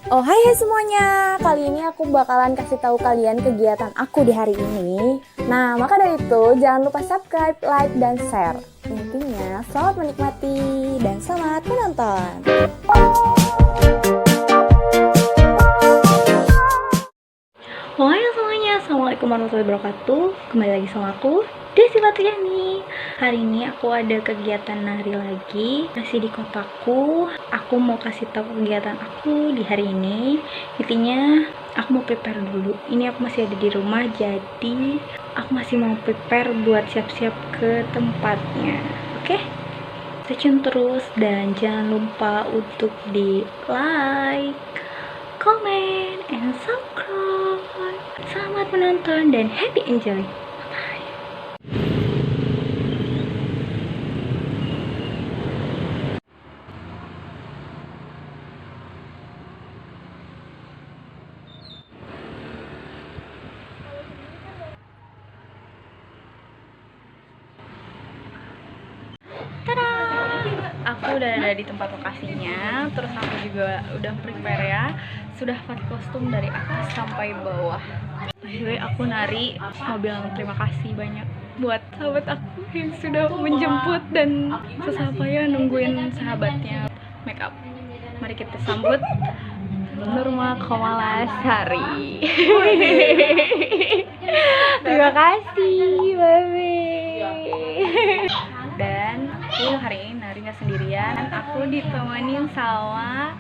Oh hai semuanya, kali ini aku bakalan kasih tahu kalian kegiatan aku di hari ini. Nah, maka dari itu jangan lupa subscribe, like, dan share. Intinya, selamat menikmati dan selamat menonton. Hai semuanya, assalamualaikum warahmatullahi wabarakatuh. Kembali lagi sama aku, Desi Fatriani. Hari ini aku ada kegiatan nari lagi, masih di kotaku. Aku mau kasih tahu kegiatan aku di hari ini. Intinya aku mau prepare dulu. Ini aku masih ada di rumah, jadi aku masih mau prepare buat siap-siap ke tempatnya. Oke? Stay tune terus dan jangan lupa untuk di like, comment, and subscribe. Selamat menonton dan happy enjoy. Bye. Tada! Aku udah ada di tempat lokasinya, terus aku juga udah prepare ya. Sudah pakai kostum dari atas sampai bawah. By the way, aku nari mau bilang terima kasih banyak buat sahabat aku yang sudah menjemput dan susah payah nungguin sahabatnya make up. Mari kita sambut Nurma Komalasari. Terima kasih, Babe. Dan aku hari ini nari nggak sendirian, aku ditemenin sama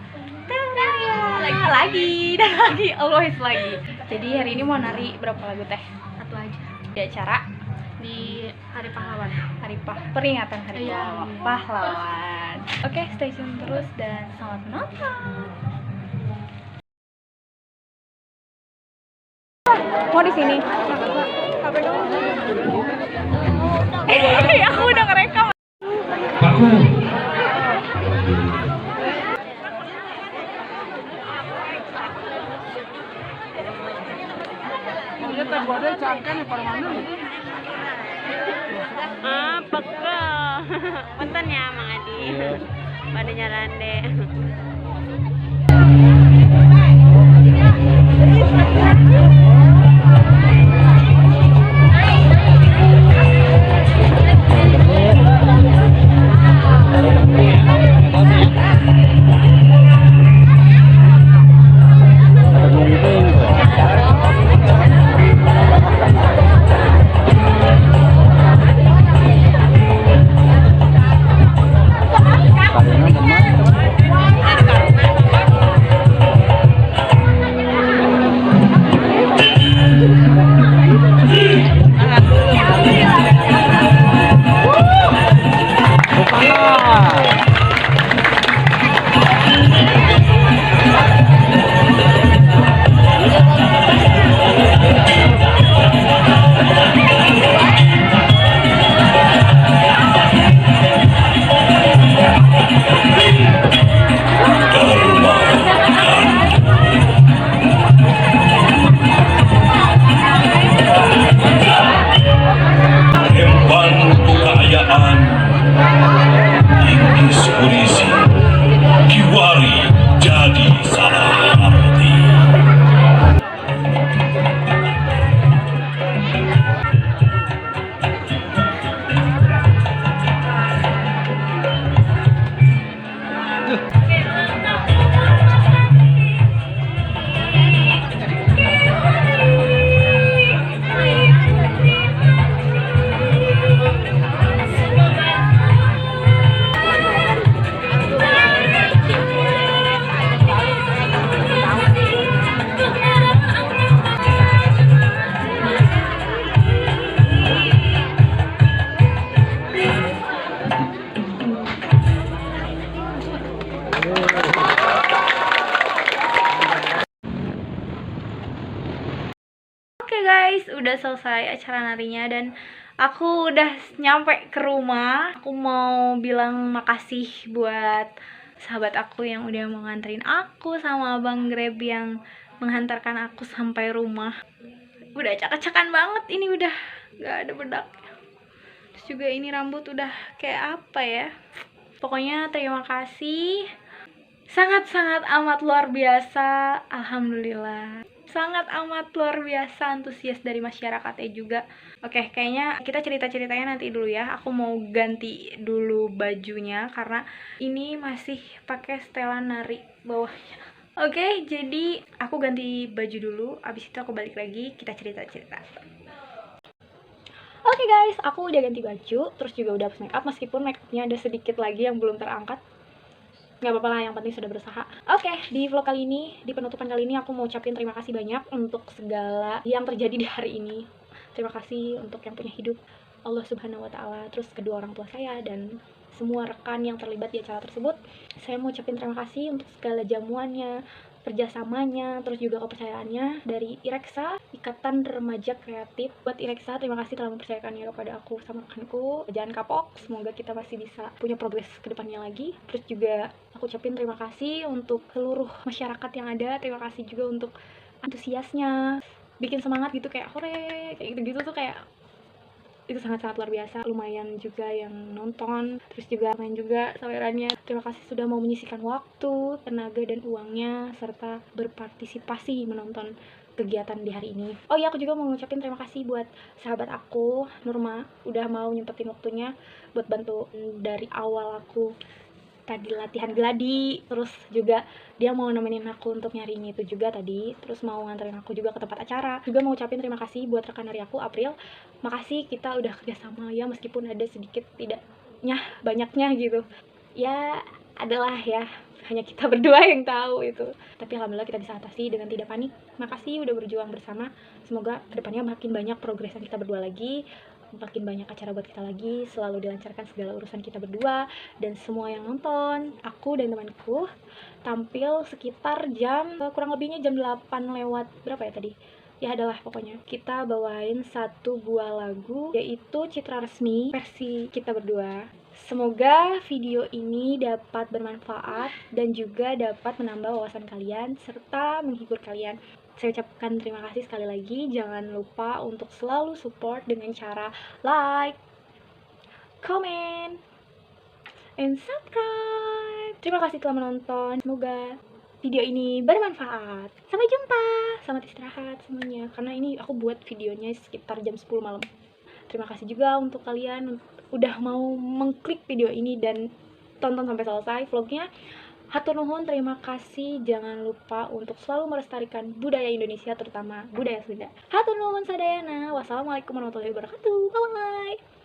lagi dan lagi always lagi. Jadi hari ini mau nari berapa lagu teh? Satu aja Di acara di Hari Pahlawan. peringatan Hari Iya. Pahlawan. Oke, stay tune terus dan selamat menonton. Mau di sini? Aku udah ngerekam. Aku Peka. Punten ya Mang Adi. Pada nyaran deh. empan kekayaan Inggris polisi Kiwari jadi salah arti. Oke guys, udah selesai acara narinya dan aku udah nyampe ke rumah. Aku mau bilang makasih buat sahabat aku yang udah mau nganterin aku sama Abang Grab yang menghantarkan aku sampai rumah. Udah acak-acakan banget, ini udah gak ada bedak. Terus juga ini rambut udah kayak apa ya. Pokoknya terima kasih sangat-sangat amat luar biasa. Alhamdulillah, sangat amat luar biasa antusias dari masyarakatnya juga. Oke, kayaknya kita cerita-ceritanya nanti dulu ya. Aku mau ganti dulu bajunya karena ini masih pakai setelan nari bawahnya. Oke, jadi aku ganti baju dulu, abis itu aku balik lagi, kita cerita-cerita. Oke guys, aku udah ganti baju, terus juga udah hapus make up, meskipun make upnya ada sedikit lagi yang belum terangkat. Nggak apa-apa lah, yang penting sudah berusaha. Oke, di vlog kali ini, di penutupan kali ini aku mau ucapin terima kasih banyak untuk segala yang terjadi di hari ini. Terima kasih untuk yang punya hidup, Allah Subhanahu wa Ta'ala, terus kedua orang tua saya dan semua rekan yang terlibat di acara tersebut. Saya mau ucapin terima kasih untuk segala jamuannya, kerjasamanya, terus juga kepercayaannya dari IREKSA, Ikatan Remaja Kreatif. Buat IREKSA, terima kasih telah mempercayakannya kepada aku sama rekanku. Jangan kapok, semoga kita masih bisa punya progres ke depannya lagi. Terus juga aku ucapin terima kasih untuk seluruh masyarakat yang ada. Terima kasih juga untuk antusiasnya, bikin semangat gitu, kayak hore, kayak gitu-gitu tuh kayak itu sangat-sangat luar biasa. Lumayan juga yang nonton, terus juga main juga sawerannya. Terima kasih sudah mau menyisihkan waktu, tenaga, dan uangnya serta berpartisipasi menonton kegiatan di hari ini. Oh iya, aku juga mau ngucapin terima kasih buat sahabat aku Nurma, udah mau nyempetin waktunya buat bantu dari awal aku tadi latihan gladi, terus juga dia mau nemenin aku untuk nyariin itu juga tadi, terus mau nganterin aku juga ke tempat acara. Juga mau ucapin terima kasih buat rekan dari aku, April. Makasih, kita udah kerjasama ya, meskipun ada sedikit tidaknya banyaknya gitu ya, adalah ya hanya kita berdua yang tahu itu, tapi alhamdulillah kita bisa atasi dengan tidak panik. Makasih udah berjuang bersama, semoga kedepannya makin banyak progresan kita berdua lagi, makin banyak acara buat kita lagi, selalu dilancarkan segala urusan kita berdua. Dan semua yang nonton, aku dan temanku tampil sekitar jam, kurang lebihnya jam 8 lewat berapa ya tadi ya, adalah pokoknya kita bawain satu buah lagu, yaitu Citra Resmi versi kita berdua. Semoga video ini dapat bermanfaat dan juga dapat menambah wawasan kalian serta menghibur kalian. Saya ucapkan terima kasih sekali lagi. Jangan lupa untuk selalu support dengan cara like, comment, and subscribe. Terima kasih telah menonton. Semoga video ini bermanfaat. Sampai jumpa. Selamat istirahat semuanya, karena ini aku buat videonya sekitar jam 10 malam. Terima kasih juga untuk kalian udah mau mengklik video ini dan tonton sampai selesai vlognya. Hatur nuhun, terima kasih. Jangan lupa untuk selalu melestarikan budaya Indonesia, terutama budaya Sunda. Hatur nuhun sadayana. Wassalamualaikum warahmatullahi wabarakatuh. Bye.